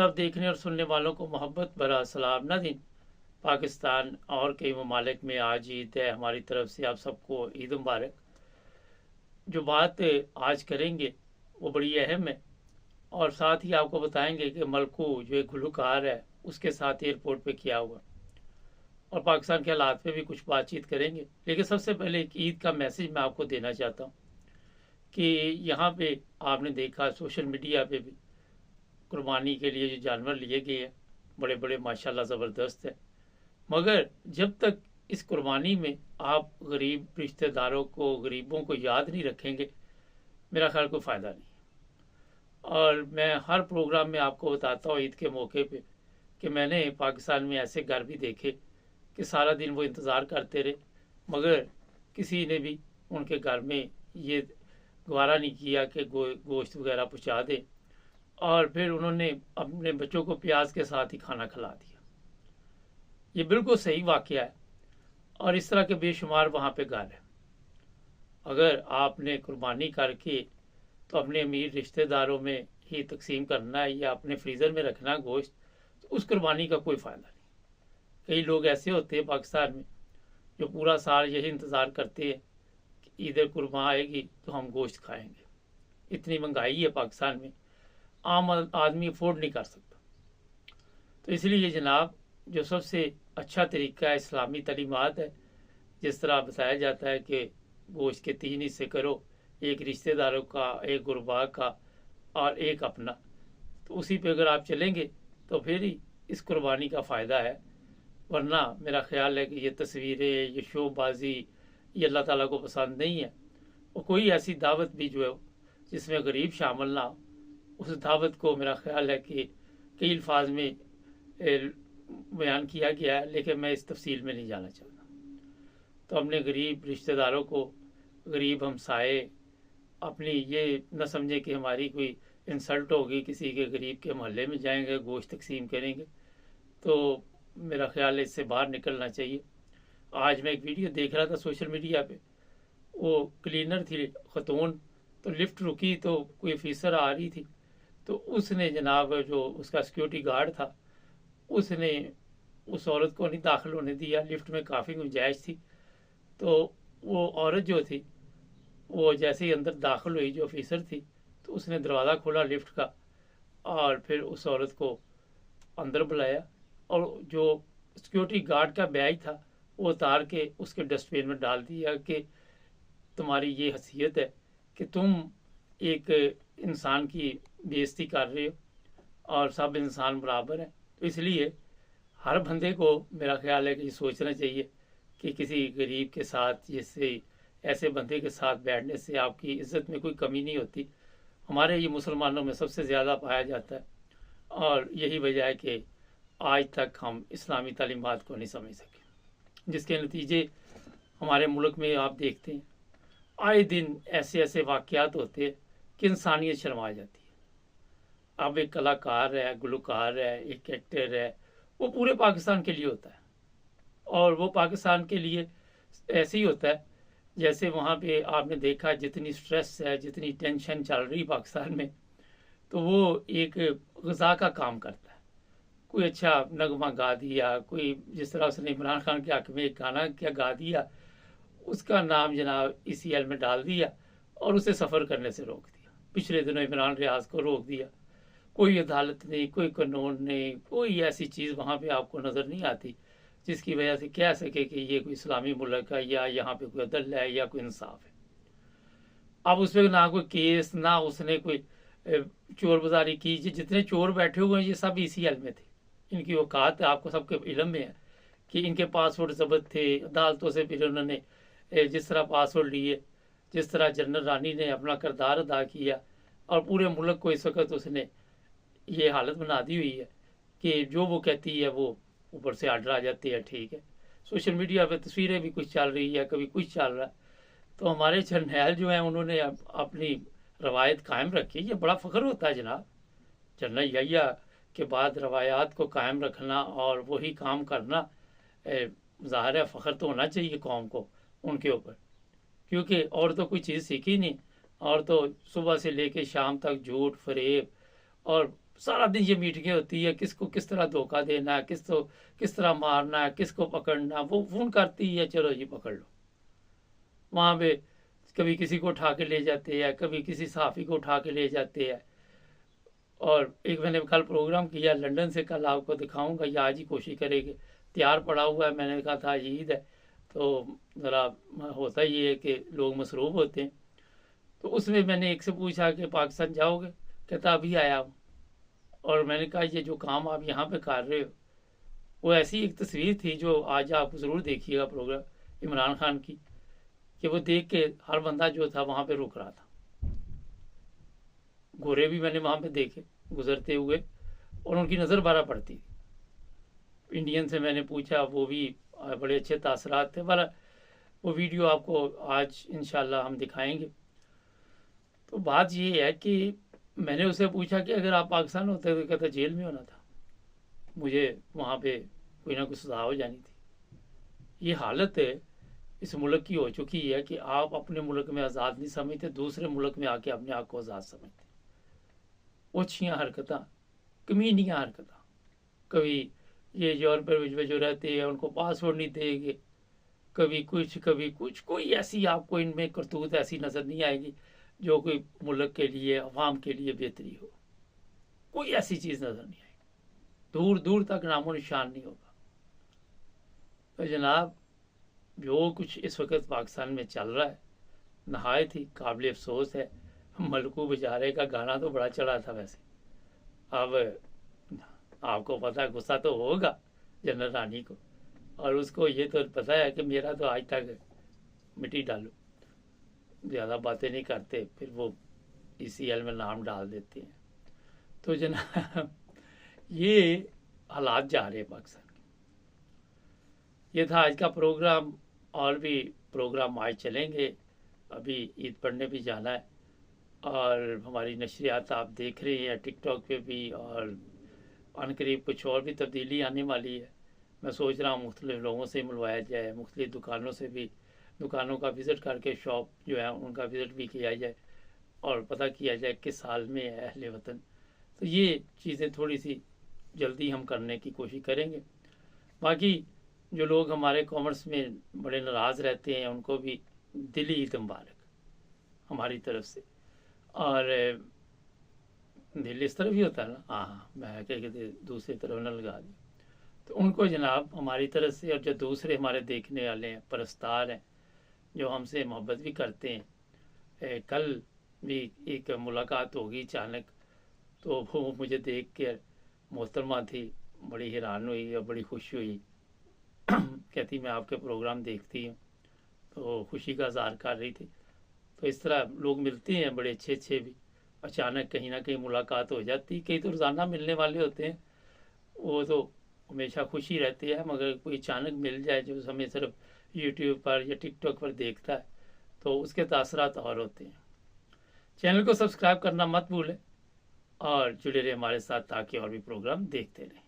सब देखने और सुनने वालों को मोहब्बत भरा सलाम नाज़रीन। पाकिस्तान और कई ममालिक में आज ईद है। हमारी तरफ से आप सबको ईद मुबारक। जो बात आज करेंगे वो बड़ी अहम है, और साथ ही आपको बताएंगे कि मलकू जो एक गुलकार है उसके साथ एयरपोर्ट पे क्या हुआ, और पाकिस्तान के हालात पे भी कुछ बातचीत करेंगे। लेकिन सबसे पहले एक ईद का मैसेज मैं आपको देना चाहता हूँ कि यहाँ पे आपने देखा सोशल मीडिया पे भी कुर्बानी के लिए जो जानवर लिए गए हैं बड़े बड़े माशाल्लाह ज़बरदस्त है, मगर जब तक इस कुर्बानी में आप गरीब रिश्तेदारों को, गरीबों को याद नहीं रखेंगे, मेरा ख्याल कोई फ़ायदा नहीं। और मैं हर प्रोग्राम में आपको बताता हूँ ईद के मौके पे कि मैंने पाकिस्तान में ऐसे घर भी देखे कि सारा दिन वो इंतज़ार करते रहे, मगर किसी ने भी उनके घर में ये गवारा नहीं किया कि गोश्त वगैरह पहुँचा दे, और फिर उन्होंने अपने बच्चों को प्याज के साथ ही खाना खिला दिया। ये बिल्कुल सही वाक़या है, और इस तरह के बेशुमार वहाँ पे घर हैं। अगर आपने कुर्बानी करके तो अपने अमीर रिश्तेदारों में ही तकसीम करना है या अपने फ्रीज़र में रखना गोश्त, तो उस कुर्बानी का कोई फ़ायदा नहीं। कई लोग ऐसे होते हैं पाकिस्तान में जो पूरा साल यही इंतज़ार करते हैं कि ईद कुर्बान आएगी तो हम गोश्त खाएंगे। इतनी महंगाई है पाकिस्तान में, आम आदमी अफोर्ड नहीं कर सकता। तो इसलिए जनाब, जो सबसे अच्छा तरीका है इस्लामी तालीमात है, जिस तरह बताया जाता है कि गोश्त के 3 हिस्से करो, एक रिश्तेदारों का, एक गुरबा का और एक अपना, तो उसी पे अगर आप चलेंगे तो फिर ही इस कुर्बानी का फ़ायदा है। वरना मेरा ख्याल है कि ये तस्वीरें, ये शोबाजी, ये अल्लाह ताला को पसंद नहीं है। और कोई ऐसी दावत भी जो है जिसमें गरीब शामिल ना हो, उस दावत को मेरा ख्याल है कि कई अल्फाज में बयान किया गया है, लेकिन मैं इस तफसील में नहीं जाना चाहता। तो अपने गरीब रिश्तेदारों को, गरीब हमसाए, अपनी ये न समझे कि हमारी कोई इंसल्ट होगी, किसी के गरीब के मोहल्ले में जाएंगे, गोश्त तकसीम करेंगे, तो मेरा ख्याल है इससे बाहर निकलना चाहिए। आज मैं एक वीडियो देख रहा था सोशल मीडिया पे, वो क्लीनर थी खतून, तो लिफ्ट रुकी तो कोई ऑफिसर आ रही थी, तो उसने जनाब, जो उसका सिक्योरिटी गार्ड था, उसने उस औरत को नहीं दाखिल होने दिया। लिफ्ट में काफ़ी गुंजाइश थी, तो वो औरत जो थी वो जैसे ही अंदर दाखिल हुई, जो ऑफिसर थी, तो उसने दरवाज़ा खोला लिफ्ट का, और फिर उस औरत को अंदर बुलाया, और जो सिक्योरिटी गार्ड का बैग था वो उतार के उसके डस्टबिन में डाल दिया कि तुम्हारी ये हैसियत है कि तुम एक इंसान की बेइज्जती कर रहे हो, और सब इंसान बराबर हैं। तो इसलिए हर बंदे को मेरा ख्याल है कि सोचना चाहिए कि किसी गरीब के साथ, जैसे ऐसे बंदे के साथ बैठने से आपकी इज़्ज़त में कोई कमी नहीं होती। हमारे ये मुसलमानों में सबसे ज़्यादा पाया जाता है, और यही वजह है कि आज तक हम इस्लामी तालीमात को नहीं समझ सके, जिसके नतीजे हमारे मुल्क में आप देखते हैं आए दिन ऐसे ऐसे वाक़यात होते हैं कि इंसानियत शर्मा जाती है। अब एक कलाकार है, गुलकार है, एक एक्टर है, वो पूरे पाकिस्तान के लिए होता है, और वो पाकिस्तान के लिए ऐसे ही होता है जैसे वहाँ पे आपने देखा जितनी स्ट्रेस है, जितनी टेंशन चल रही पाकिस्तान में, तो वो एक ग़िज़ा का काम करता है। कोई अच्छा नगमा गा दिया, कोई जिस तरह उसने इमरान खान के हक़ में एक गाना क्या गा दिया, उसका नाम जनाब ECL में डाल दिया और उसे सफ़र करने से रोक दिया। पिछले दिनों इमरान रियाज को रोक दिया। कोई अदालत नहीं, कोई कानून नहीं, कोई ऐसी चीज़ वहाँ पे आपको नज़र नहीं आती जिसकी वजह से कह सके कि ये कोई इस्लामी मुल्क है या यहाँ पे कोई अदल है या कोई इंसाफ है। अब उस पर ना कोई केस, ना उसने कोई चोर बाजारी की। जितने चोर बैठे हुए हैं ये सब ECL में थे। इनकी औकात आपको सबके इल्म में है कि इनके पासपोर्ट जब्त थे, अदालतों से फिर उन्होंने जिस तरह पासपोर्ट लिए, जिस तरह जनरल रानी ने अपना किरदार अदा किया, और पूरे मुल्क को इस वक्त उसने ये हालत बना दी हुई है कि जो वो कहती है वो ऊपर से आर्डर आ जाते हैं। ठीक है, सोशल मीडिया पे तस्वीरें भी कुछ चल रही है, कभी कुछ चल रहा है। तो हमारे जर्नैल जो हैं उन्होंने अपनी रवायत कायम रखी। ये बड़ा फ़ख्र होता है जनाब, जनरल यहिया के बाद रवायात को कायम रखना और वही काम करना, ज़ाहिर है फ़ख्र तो होना चाहिए कौम को उनके ऊपर, क्योंकि और तो कोई चीज़ सीखी नहीं। और तो सुबह से लेके शाम तक झूठ, फरेब और सारा दिन ये मीटिंगें होती है, किसको किस तरह धोखा देना है, किस तरह मारना है, किसको पकड़ना। वो फ़ोन करती है, चलो जी पकड़ लो। वहाँ पे कभी किसी को उठा के ले जाते हैं, कभी किसी सहाफ़ी को उठा के ले जाते हैं। और एक मैंने कल प्रोग्राम किया लंदन से, कल आपको दिखाऊंगा, या आज ही कोशिश करेंगे। तैयार पड़ा हुआ है, मैंने कहा था ईद है तो ज़रा होता ही है कि लोग मसरूफ़ होते हैं। तो उसमें मैंने एक से पूछा कि पाकिस्तान जाओगे, कहता अभी आया हूँ। और मैंने कहा ये जो काम आप यहाँ पे कर रहे हो, वो ऐसी एक तस्वीर थी जो आज आप ज़रूर देखिएगा प्रोग्राम इमरान खान की, कि वो देख के हर बंदा जो था वहाँ पे रुक रहा था। गोरे भी मैंने वहाँ पे देखे गुजरते हुए, और उनकी नज़र बारह पड़ती थी। इंडियन से मैंने पूछा, वो भी बड़े अच्छे तासरात थे। वाला वो वीडियो आपको आज इंशाल्लाह हम दिखाएंगे। तो बात ये है कि मैंने उससे पूछा कि अगर आप पाकिस्तान होते तो कहता जेल में होना था, मुझे वहाँ पे कोई ना कोई सजा हो जानी थी। ये हालत इस मुल्क की हो चुकी है कि आप अपने मुल्क में आज़ाद नहीं समझते, दूसरे मुल्क में आके अपने आप को आज़ाद समझते। ओछियाँ हरकत, कमीनियाँ हरकत। कभी ये यूरोप में जो रहते हैं उनको पासपोर्ट नहीं देंगे, कभी कुछ, कोई ऐसी आपको इनमें करतूत ऐसी नज़र नहीं आएगी जो कोई मुल्क के लिए, अवाम के लिए बेहतरी हो। कोई ऐसी चीज़ नज़र नहीं आएगी, दूर दूर तक नामो निशान नहीं होगा। तो जनाब जो कुछ इस वक्त पाकिस्तान में चल रहा है, नहायत ही काबिल अफसोस है। मलकू बेचारे का गाना तो बड़ा चला था वैसे। अब आपको पता है गुस्सा तो होगा जनरल रानी को, और उसको ये तो पता है कि मेरा तो आज तक मिट्टी डालो, ज़्यादा बातें नहीं करते, फिर वो ECL में नाम डाल देते हैं। तो जनाब ये हालात जा रहे हैं पाकिस्तान के। ये था आज का प्रोग्राम, और भी प्रोग्राम आज चलेंगे। अभी ईद पढ़ने भी जाना है, और हमारी नशरियात आप देख रहे हैं टिकटॉक पे भी, और अनकरीब कुछ और भी तब्दीली आने वाली है। मैं सोच रहा हूँ मुख्तलिफ लोगों से मिलवाया जाए, मुख्तलिफ दुकानों से भी, दुकानों का विज़िट करके शॉप जो है उनका विज़िट भी किया जाए, और पता किया जाए किस हाल में है अहले वतन। तो ये चीज़ें थोड़ी सी जल्दी हम करने की कोशिश करेंगे। बाकी जो लोग हमारे कॉमर्स में बड़े नाराज़ रहते हैं उनको भी दिली ईद मुबारक हमारी तरफ से। और दिल इस तरफ ही होता है ना, हाँ मैं कहते दूसरी तरफ न लगा दी। तो उनको जनाब हमारी तरफ से, और जो दूसरे हमारे देखने वाले हैं, परस्तार हैं, जो हमसे मोहब्बत भी करते हैं, कल भी एक मुलाकात होगी अचानक, तो वो मुझे देख कर मोहतरमा थी, बड़ी हैरान हुई और बड़ी खुश हुई। कहती मैं आपके प्रोग्राम देखती हूँ, तो खुशी का इज़हार कर रही थी। तो इस तरह लोग मिलते हैं बड़े अच्छे अच्छे भी, अचानक कहीं ना कहीं मुलाकात हो जाती। कई तो रोज़ाना मिलने वाले होते हैं, वो तो हमेशा खुशी रहती है, मगर कोई अचानक मिल जाए जो हमें सिर्फ यूट्यूब पर या टिकटॉक पर देखता है, तो उसके तासरात और होते हैं। चैनल को सब्सक्राइब करना मत भूलें, और जुड़े रहे हमारे साथ ताकि और भी प्रोग्राम देखते रहें।